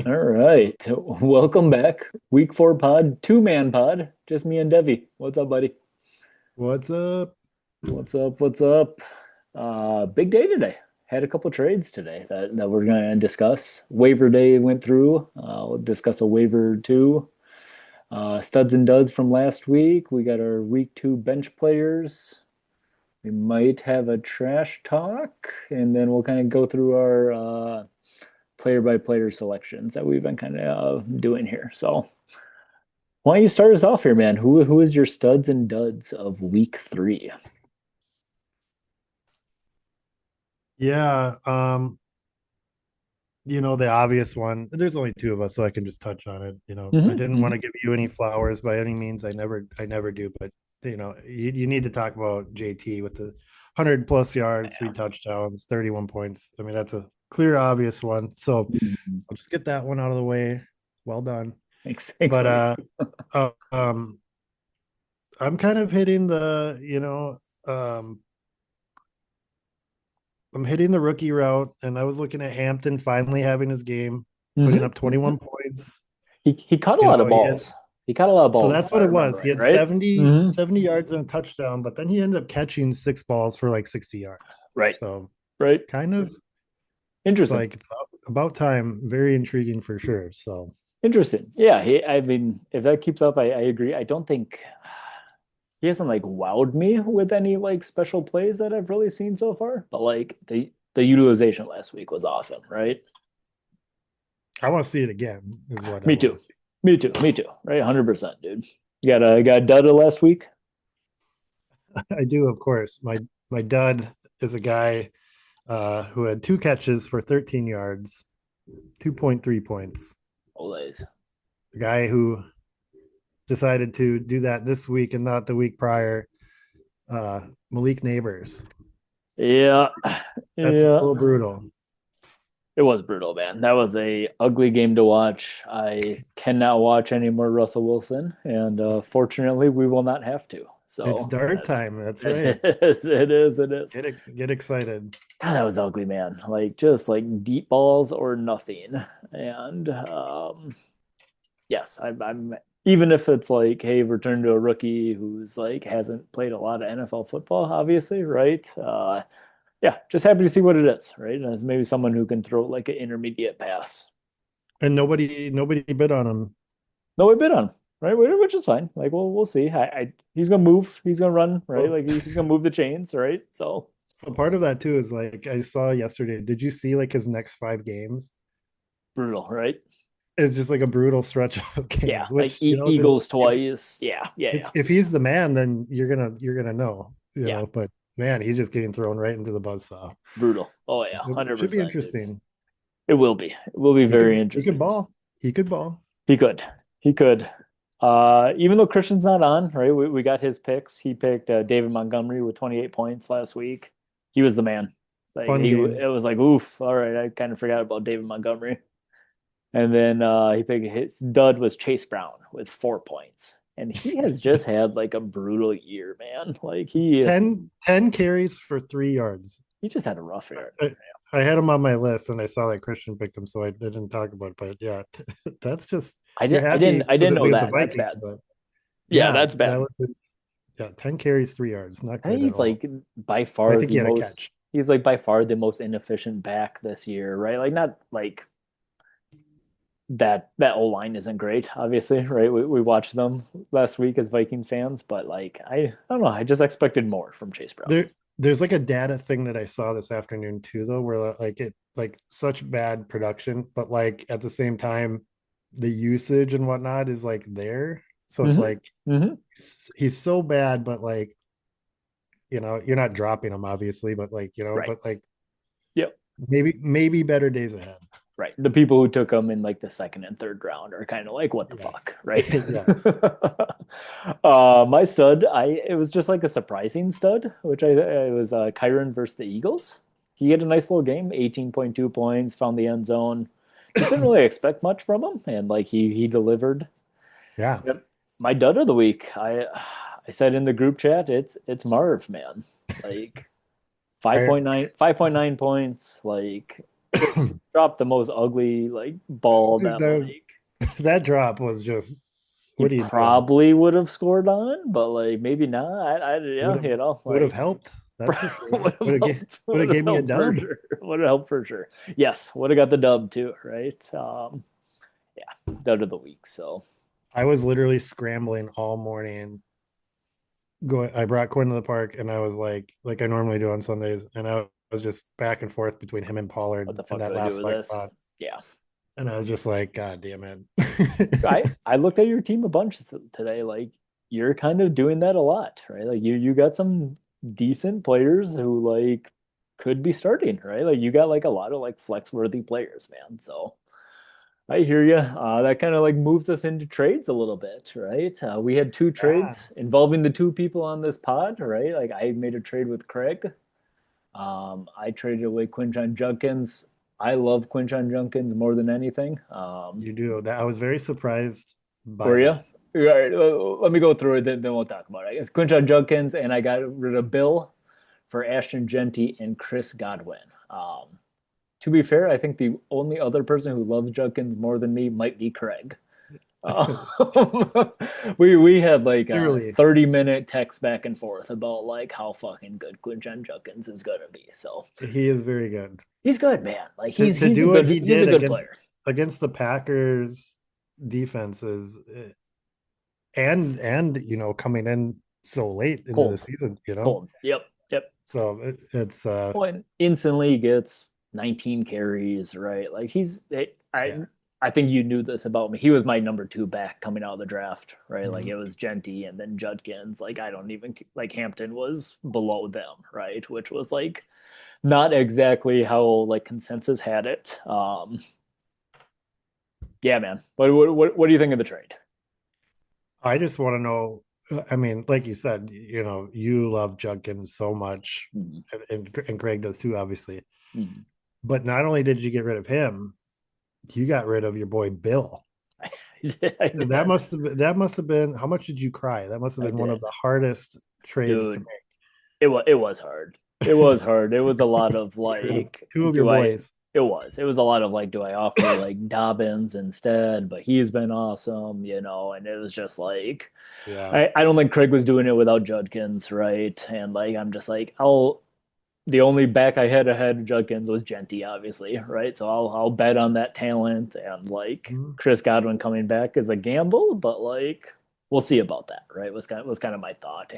All right. Welcome back. Week 4 pod, two-man pod. Just me and Devi. What's up, buddy? What's up? What's up? What's up? Big day today. Had a couple trades today that we're gonna discuss. Waiver day went through. We'll discuss a waiver too. Studs and duds from last week. We got our week 2 bench players. We might have a trash talk, and then we'll kind of go through our player by player selections that we've been kind of doing here. So why don't you start us off here, man? Who is your studs and duds of week 3? Yeah, the obvious one. There's only two of us, so I can just touch on it. I didn't want Mm-hmm. to give you any flowers by any means. I never do, but you need to talk about JT with the 100 plus yards, three Yeah. touchdowns, 31 points. I mean, that's a clear, obvious one. So Mhm. I'll just get that one out of the way. Well done. Thanks, But buddy. uh, I'm kind of hitting I'm hitting the rookie route, and I was looking at Hampton finally having his game, putting up Hmm. 21 points. He caught a lot of He had balls. He caught a lot of so balls, if that's I what it remember was. He right, had right? 70 Hmm. 70 yards and a touchdown, but then he ended up catching six balls for like 60 yards. Right, So right. kind of it's Interesting. like it's about time. Very intriguing for sure. So Interesting. Yeah, I mean, if that keeps up, I agree. I don't think he hasn't like wowed me with any like special plays that I've really seen so far, but like the utilization last week was awesome, right? I want to see it again, is what I Me want too. to see. Me too. Me too. Right? 100%, dude. You got a dud last week? I do, of course. My dud is a guy who had two catches for 13 yards, 2.3 points. Always. The guy who decided to do that this week and not the week prior. Uh, Malik Neighbors. Yeah. That's a Yeah. little brutal. It was brutal, man. That was a ugly game to watch. I cannot watch any more Russell Wilson, and fortunately, we will not have to. It's So dart that's time. That's right. it is. It is. It is. Get excited. God, that was ugly, man. Like just like deep balls or nothing. And yes, I'm even if it's like, hey, return to a rookie who's like hasn't played a lot of NFL football, obviously, right? Yeah, just happy to see what it is, right? As maybe someone who can throw like an intermediate pass. And nobody bid on him. No, we bid on him, right? Which is fine. Like, we'll see. He's gonna move. He's gonna run, right? Well, Like he's gonna move the chains, right? So so part of that too is like I saw yesterday. Did you see like his next five games? brutal, right? It's just like a brutal stretch of Yeah, games, like which Eagles twice. Yeah, yeah, yeah, if he's the man, then you're gonna know, yeah. But man, he's just getting thrown right into the buzzsaw. Brutal. Oh yeah, It hundred should be percent, dude. interesting. It will be. It will be very He could interesting. ball. He could ball. He could. He could. Even though Christian's not on, right? We got his picks. He picked David Montgomery with 28 points last week. He was the man. Like Fun it game. was like, oof, all right. I kind of forgot about David Montgomery. And then he picked his dud was Chase Brown with 4 points. And he has just had like a brutal year, man. Like Ten carries for 3 yards. he just had a rough year. I, I had him on my list and I saw that Christian picked him, so I didn't talk about it. But yeah, that's just you're happy I because didn't it was know against the that. That's Vikings, bad. but Yeah, yeah, that's that bad. was his 10 carries, 3 yards. Not I think good at he's all. like by I far think the he had a most catch. he's like by far the most inefficient back this year, right? Like not like that O line isn't great, obviously, right? We watched them last week as Vikings fans, but like I don't know, I just expected more from Chase Brown. There's like a data thing that I saw this afternoon too, though, where like such bad production, but like at the same time, the usage and whatnot is like there. So it's Hmm. like Hmm. he's so bad, but like you're not dropping him obviously, but Right. but like Yep. maybe better days ahead. Right. The people who took him in like the second and third round are kind of like, what the fuck, Yes. right? Yes. My stud, it was just like a surprising stud, which it was Kyron versus the Eagles. He had a nice little game, 18.2 points, found the end zone. Just didn't really expect much from him, and like he delivered. Yeah. Yep. My dud of the week, I said in the group chat, it's Marv, man. Like I 5.9 points, like just dropped the most ugly like ball Dude, that like that drop was just, he what are you doing? probably would have scored on, but like maybe not. Would Yeah, have you know, would have like helped. That's for sure. Would would have have gave me a helped for dub. sure. Would have helped for sure. Yes, would have got the dub too, right? Yeah, dub of the week. So I was literally scrambling all morning. Going, I brought Quinn to the park, and I was like I normally do on Sundays, and I was just back and forth between him and what Pollard the in fuck that do I do last with flex this? spot, Yeah, and I was just like, God damn I it. I looked at your team a bunch today. Like you're kind of doing that a lot, right? Like you got some decent players who like could be starting, right? Like you got like a lot of like flex worthy players, man. So I hear you. That kind of like moves us into trades a little bit, right? We had two Yeah, trades involving the two people on this pod, right? Like I made a trade with Craig. I traded away Quinton Junkins. I love Quinton Junkins more than anything. you do that. I was very surprised by Were you? that. All right, let me go through it, then we'll talk about it. It's Quinton Junkins, and I got rid of Bill for Ashton Genty and Chris Godwin. To be fair, I think the only other person who loves Junkins more than me might be Craig. Um, we had like a Clearly, 30-minute text back and forth about like how fucking good Quinton Junkins is gonna be. So he is very good. he's good, man. Like To he's a do what good he he's a did good player. against the Packers defenses, and coming in so late into the Cold, season, cold. Yep, yep. so it's Well, and instantly gets 19 carries, right? Like yeah. I think you knew this about me. He was my number two back coming out of the draft, right? Like Mhm. it was Genty and then Judkins. Like I don't even like Hampton was below them, right? Which was like not exactly how like consensus had it. Yeah, man. What do you think of the trade? I just want to know. I mean, like you said, you love Judkins so much, Mm-hmm. and Greg does too, obviously. Mm-hmm. But not only did you get rid of him, you got rid of your boy Bill. I That did. must have been, how much did you cry? That must have I been one of did. the hardest trades to Dude, make. it was hard. It was hard. It was a lot of Get rid of like, two of your do I? boys. It was a lot of like, do I offer like Dobbins instead? But he's been awesome, you know. And it was just like, Yeah. I don't think Craig was doing it without Judkins, right? And like, I'm just like, I'll. The only back I had ahead of Judkins was Genty, obviously, right? So I'll bet on that talent and like Mhm. Chris Godwin coming back is a gamble, but like we'll see about that, right? Was kind of my thought,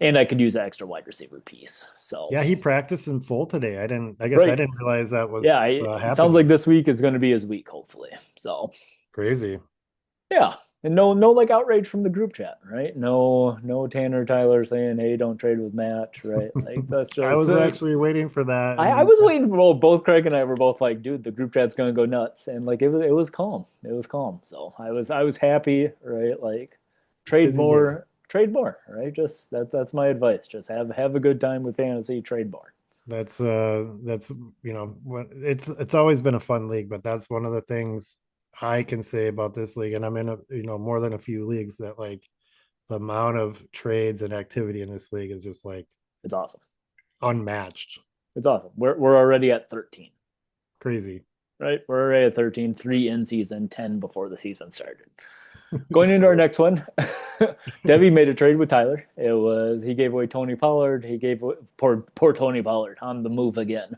and I could use the extra wide receiver piece. So Yeah, he practiced in full today. I guess I right, didn't realize that was yeah, it sounds like happening. this week is going to be his week, hopefully. So Crazy. yeah, and no like outrage from the group chat, right? No Tanner Tyler saying, "Hey, don't trade with Matt," right? Like that's I just was actually waiting for that, I and was waiting for both Craig and I were both like, dude, the group chat's gonna go nuts, and like it was calm. It was calm. So I was happy, right? Like busy day. trade more, right? Just that's my advice. Just have a good time with fantasy, trade more. That's what it's always been a fun league, but that's one of the things I can say about this league, and I'm in more than a few leagues, that like the amount of trades and activity in this league is just like It's awesome. unmatched. It's awesome. We're already at 13, Crazy. right? We're already at 13, three in season, 10 before the season started. Going into our So next one, Debbie made a trade with Tyler. He gave away Tony Pollard. He gave away, poor Tony Pollard on the move again.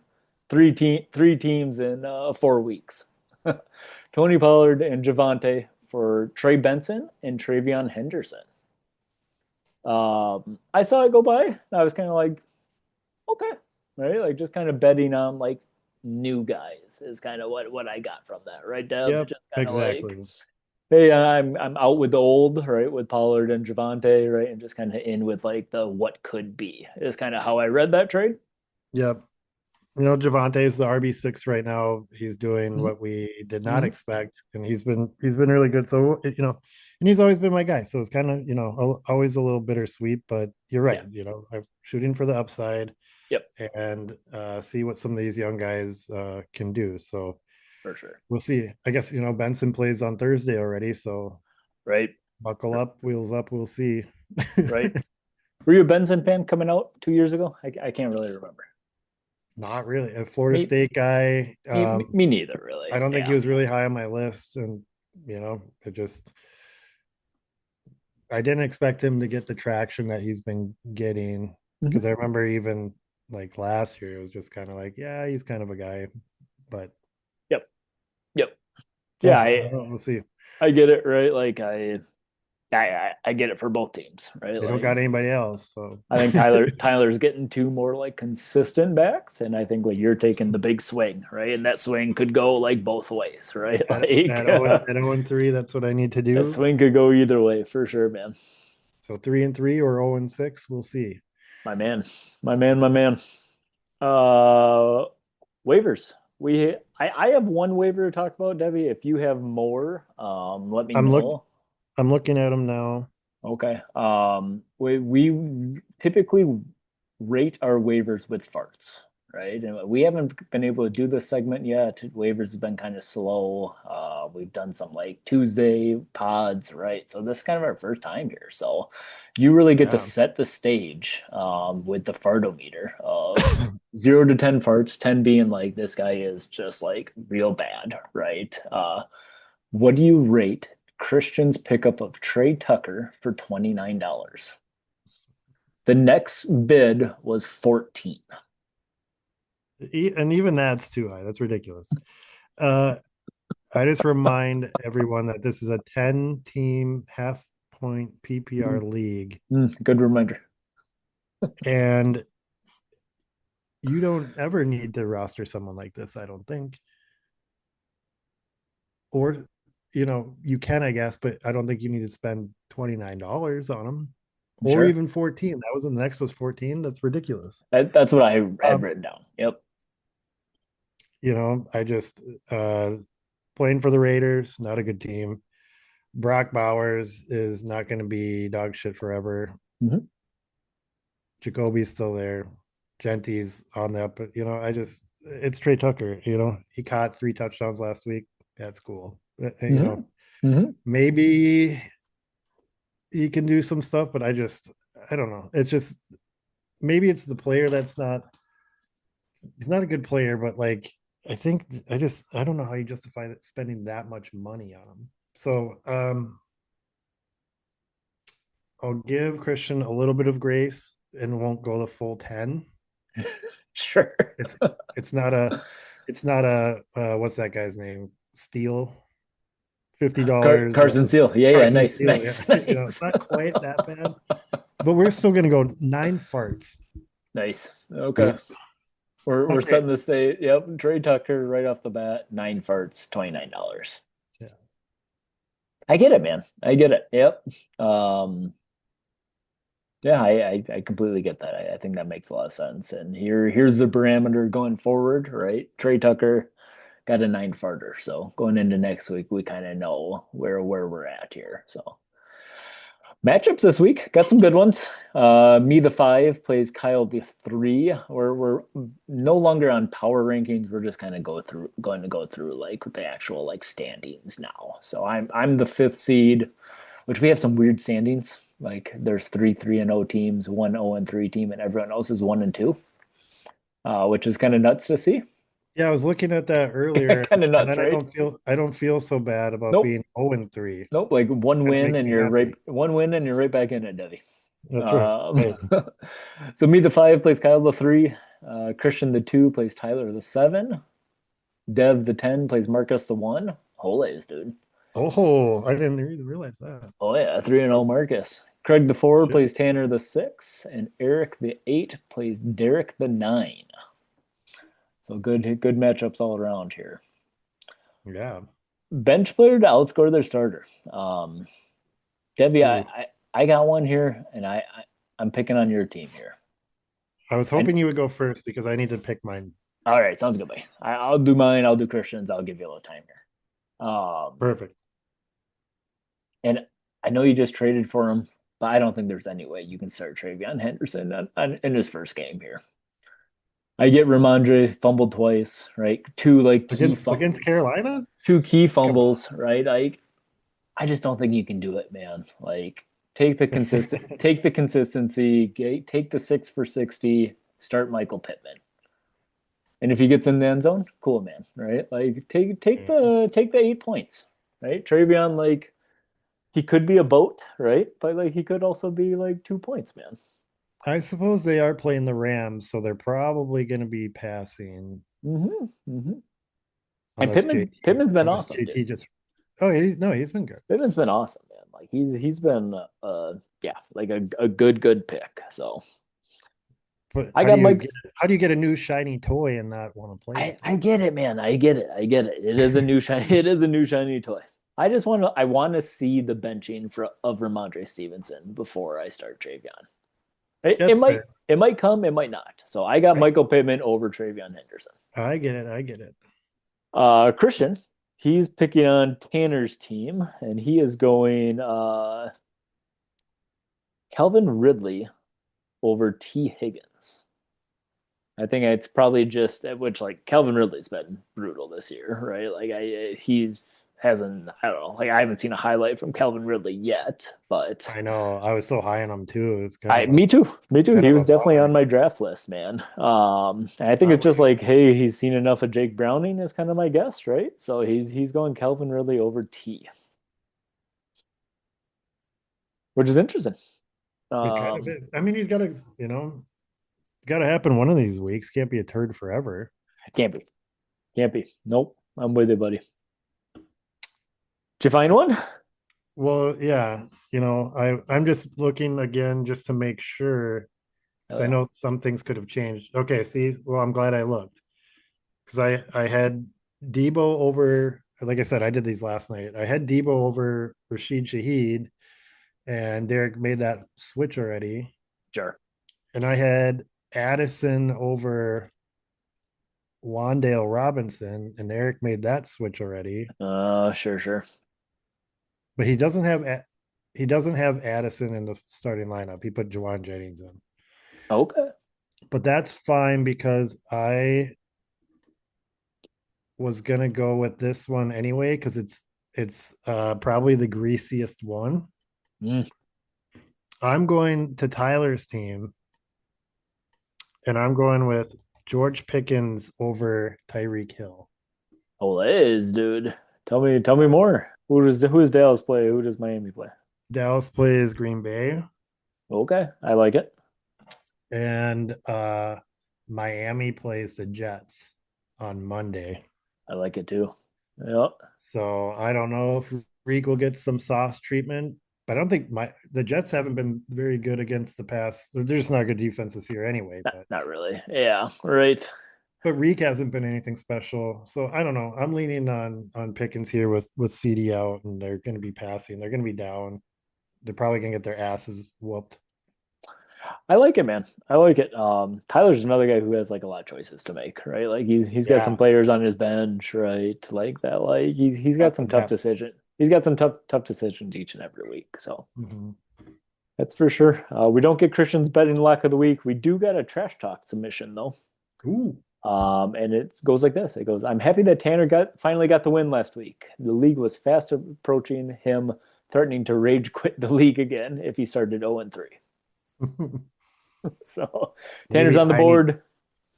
Three teams in 4 weeks. Tony Pollard and Javante for Trey Benson and Travion Henderson. I saw it go by. I was kind of like, okay, right? Like just kind of betting on like new guys is kind of what I got from that, right, Dev? yep, Just kind of like exactly. hey, I'm out with the old, right, with Pollard and Javante, right, and just kind of in with like the what could be is kind of how I read that trade. Yep. Javante is the RB6 right now. He's doing Mm-hmm. what we did not Mm-hmm. expect, and he's been really good. So and he's always been my guy. So it's kind of always a little bittersweet. But you're Yeah. right. I'm shooting for the upside, Yep. and see what some of these young guys can do. So For sure. we'll see. I guess Benson plays on Thursday already. So Right. buckle up, wheels up. We'll see. Right. Were you a Benson fan coming out 2 years ago? I can't really remember. Not really. A Florida Me, State guy. me neither, really. I don't think he Yeah. was really high on my list, and it just I didn't expect him to get the traction that he's been getting Mhm. because I remember even like last year it was just kind of like, yeah, he's kind of a guy, but Yep. Yep. yeah, Yeah, I don't know. We'll see. I get it, right? Like I get it for both teams, right? They don't Like got anybody else, so I think Tyler's getting two more like consistent backs, and I think like you're taking the big swing, right? And that swing could go like both ways, right? at Like 0 and 3, that's what I need to that do. swing could go either way for sure, man. So 3 and 3 or 0 and 6, we'll see. My man, my man, my man. Uh, waivers. I have one waiver to talk about, Debbie. If you have more, let me I'm look know. I'm looking at them now. Okay. We typically rate our waivers with farts, right? And we haven't been able to do this segment yet. Waivers have been kind of slow. We've done some like Tuesday pods, right? So this is kind of our first time here. So you really get to Yeah. set the stage with the fartometer of 0 to 10 farts, 10 being like this guy is just like real bad, right? What do you rate Christian's pickup of Trey Tucker for $29? The next bid was 14. And even that's too high. That's ridiculous. Uh, I just remind everyone that this is a 10 team half point PPR Mm, league, good reminder. and you don't ever need to roster someone like this, I don't think. Or, you can, I guess, but I don't think you need to spend $29 on them or Sure. even 14. That was the next was 14. That's ridiculous. That's what I had Um, written down. Yep. I just playing for the Raiders, not a good team. Brock Bowers is not going to be dog shit forever. Mhm. Jacoby's still there. Genty's on the up, but it's Trey Tucker. He caught 3 touchdowns last week. That's cool. Hmm. Hmm. Maybe he can do some stuff, but I don't know. It's just maybe it's the player that's not. He's not a good player, but like I think I don't know how you justify spending that much money on him. So I'll give Christian a little bit of grace and won't go the full 10. Sure. It's it's not a it's not a what's that guy's name? Steele. $50 Carson Seal. Yeah, yeah. Carson Nice, Steele. Yeah. nice, It's nice. not quite that bad, but we're still gonna go 9 farts. Nice. Okay. We're Okay. setting the state. Yep. Trey Tucker right off the bat. 9 farts, $29. Yeah. I get it, man. I get it. Yep. Yeah, I completely get that. I think that makes a lot of sense. And here's the parameter going forward, right? Trey Tucker got a 9 farter. So going into next week, we kind of know where we're at here. So matchups this week, got some good ones. Me the 5 plays Kyle the 3. We're no longer on power rankings. We're just kind of going to go through like the actual like standings now. So I'm the 5th seed, which we have some weird standings. Like there's 3-3-0 teams, 1-0-3 team, and everyone else is 1-2, which is kind of nuts to see. Yeah, I was looking at that earlier, Kind of and nuts, then right? I don't feel so bad about Nope, being 0 and 3. nope. Like one Kind of win makes and me you're right. happy. One win and you're right back in it, Debbie. That's right. Um, Hey, so me the 5 plays Kyle the 3. Christian the 2 plays Tyler the 7. Dev the 10 plays Marcus the 1. Holes, dude. oh, I didn't even realize that. Oh yeah, 3-0 Marcus. Craig the 4 Shit. plays Tanner the 6, and Eric the 8 plays Derek the 9. So good matchups all around here. Yeah. Bench player to outscore their starter. Debbie, Ooh. I got one here, and I'm picking on your team here. I was I hoping you would go first because I need to pick mine. All right, sounds good, buddy. I'll do mine. I'll do Christian's. I'll give you a little time here. Perfect. And I know you just traded for him, but I don't think there's any way you can start Travion Henderson in his first game here. I get Ramondre fumbled twice, right? Against Carolina? Two key Come fumbles, right? I just don't think you can do it, man. Like on. take the consistency, take the 6 for 60, start Michael Pittman. And if he gets in the end zone, cool, man. Right? Like take the 8 points. Right? Travion, like he could be a boat, right? But like he could also be like 2 points, man. I suppose they are playing the Rams, so they're probably going to be passing Hmm. And unless JT Pittman's been unless awesome, JT dude. just. Oh, he's been good. Pittman's been awesome, man. Like he's been yeah, like a good pick. So But I got Mike. how do you get a new shiny toy and not want to play with I it? get it, man. I get it. I get it. It is a new shiny. It is a new shiny toy. I want to see the benching of Ramondre Stevenson before I start Travion. It That's might fair. come, it might not. So I got I, Michael Pittman over Travion Henderson. I get it. I get it. Christian, he's picking on Tanner's team, and he is going Calvin Ridley over T. Higgins. I think it's probably just which like Calvin Ridley's been brutal this year, right? Like he's hasn't I don't know like I haven't seen a highlight from Calvin Ridley yet, but I know. I was so high on him too. It's I me too. kind He of was a definitely bummer. on my draft list, man. And I think I it's would just be. like hey, he's seen enough of Jake Browning is kind of my guess, right? So he's going Calvin Ridley over T, which is interesting. It kind of Um, is. I mean, he's got to, it's got to happen one of these weeks. Can't be a turd forever. can't be, can't be. Nope, I'm with you, buddy. Did you find one? Well, yeah, I'm just looking again just to make sure Oh because I yeah, know some things could have changed. Okay, see, well, I'm glad I looked because I had Debo over. Like I said, I did these last night. I had Debo over Rashid Shaheed, and Derek made that switch already. sure. And I had Addison over Wandale Robinson, and Eric made that switch already. Sure, sure. But he doesn't have Addison in the starting lineup. He put Jawan Jennings in. Okay. But that's fine because I was gonna go with this one anyway because it's probably the greasiest one. Mm. I'm going to Tyler's team, and I'm going with George Pickens over Tyreek Hill. Olays, dude. Tell me more. Who does Dallas play? Who does Miami play? Dallas plays Green Bay, Okay, I like it. and Miami plays the Jets on Monday. I like it too. Yep. So I don't know if Reek will get some sauce treatment, but I don't think the Jets haven't been very good against the pass. They're just not good defense this year anyway. Not really. Yeah, right. But Reek hasn't been anything special. So I don't know. I'm leaning on Pickens here with CD out, and they're going to be passing. They're going to be down. They're probably going to get their asses whooped. I like it, man. I like it. Tyler's another guy who has like a lot of choices to make, right? Like he's got some Yeah, players on his bench, right? Like that. Like he's got got some the tough depth. decision. He's got some tough decisions each and every week. So Mm-hmm. that's for sure. We don't get Christian's betting lock of the week. We do got a trash talk submission though. Ooh. And it goes like this. It goes, I'm happy that Tanner finally got the win last week. The league was fast approaching him, threatening to rage quit the league again if he started 0-3. So Tanner's Maybe on the board.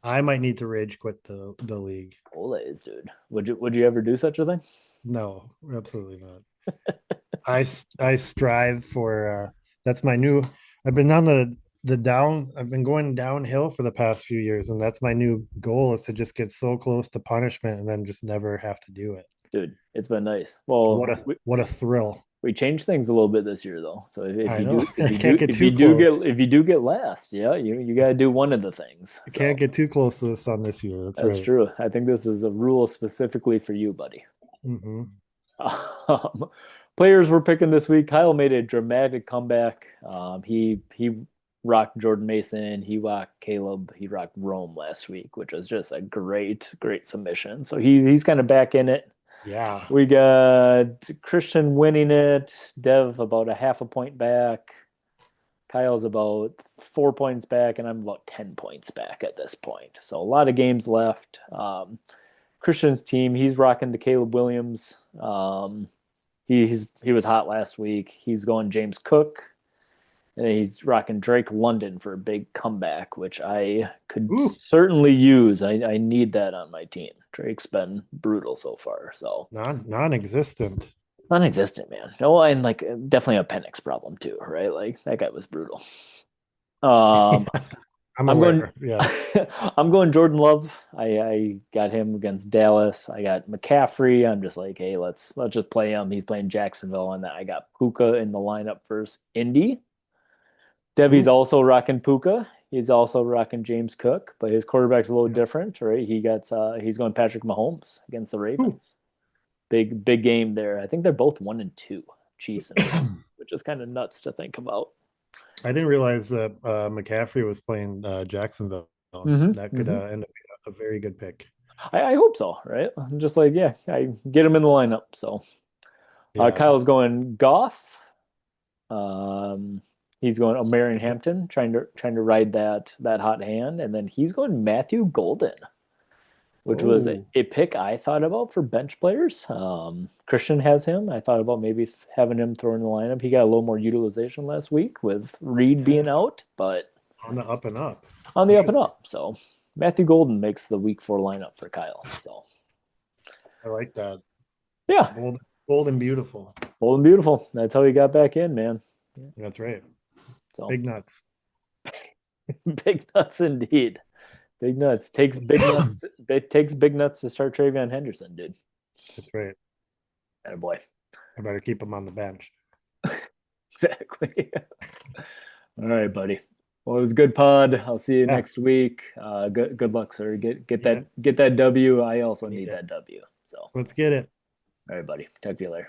I might need to rage quit the league. Olays, dude. Would you ever do such a thing? No, absolutely not. I strive for that's my new I've been on the down I've been going downhill for the past few years, and that's my new goal is to just get so close to punishment and then just never have to do it. Dude, it's been nice. What Well, a what a thrill. we changed things a little bit this year though. So I know. I can't get too if close. you do get last, yeah, you got to do one of the things. I can't So get too close to this on this year. That's that's right. true. I think this is a rule specifically for you, buddy. Hmm. Um, players we're picking this week. Kyle made a dramatic comeback. He rocked Jordan Mason. He rocked Caleb. He rocked Rome last week, which was just a great submission. So he's kind of back in it. Yeah. We got Christian winning it. Dev about a half a point back. Kyle's about 4 points back, and I'm about 10 points back at this point. So a lot of games left. Christian's team, he's rocking the Caleb Williams. He was hot last week. He's going James Cook. And he's rocking Drake London for a big comeback, which I could Ooh, certainly use. I need that on my team. Drake's been brutal so far, so non-existent. non-existent, man. No, and like definitely a Penix problem too, right? Like that guy was brutal. Um, I'm I'm going. aware. Yeah. I'm going Jordan Love. I got him against Dallas. I got McCaffrey. I'm just like, hey, let's just play him. He's playing Jacksonville, and I got Puka in the lineup versus Indy. Devy's Ooh. also rocking Puka. He's also rocking James Cook, but his quarterback's a little Yeah. different, right? He's going Patrick Mahomes against the Ooh. Ravens. Big game there. I think they're both 1-2, Chiefs and Ravens, which is kind of nuts to think about. I didn't realize that McCaffrey was playing Jacksonville. That could Hmm. end up being a very good pick. I hope so, right? I'm just like, yeah, I get him in the lineup. So Yeah. Kyle's going Goff. Um, he's going O'Marion Is it- Hampton, trying to ride that hot hand, and then he's going Matthew Golden, which was Oh, a pick I thought about for bench players. Christian has him. I thought about maybe having him throw in the lineup. He got a little more utilization last week with Reed being Hampton out, but on the up and up. on the up and Interesting. up. So Matthew Golden makes the week 4 lineup for Kyle. So I like that. yeah, Bold, bold and beautiful. bold and beautiful. That's how he got back in, man. Yeah. That's right. So Big nuts. big nuts indeed. Big nuts takes big nuts. It takes big nuts to start Travion Henderson, dude. That's right. And boy, I better keep him on the bench. exactly. All right, buddy. Well, it was a good pod. I'll see you Yeah. next week. Good luck, sir. Get Need it. that W. I also Need need it. that W. So, all Let's get it. right, buddy. Talk to you later.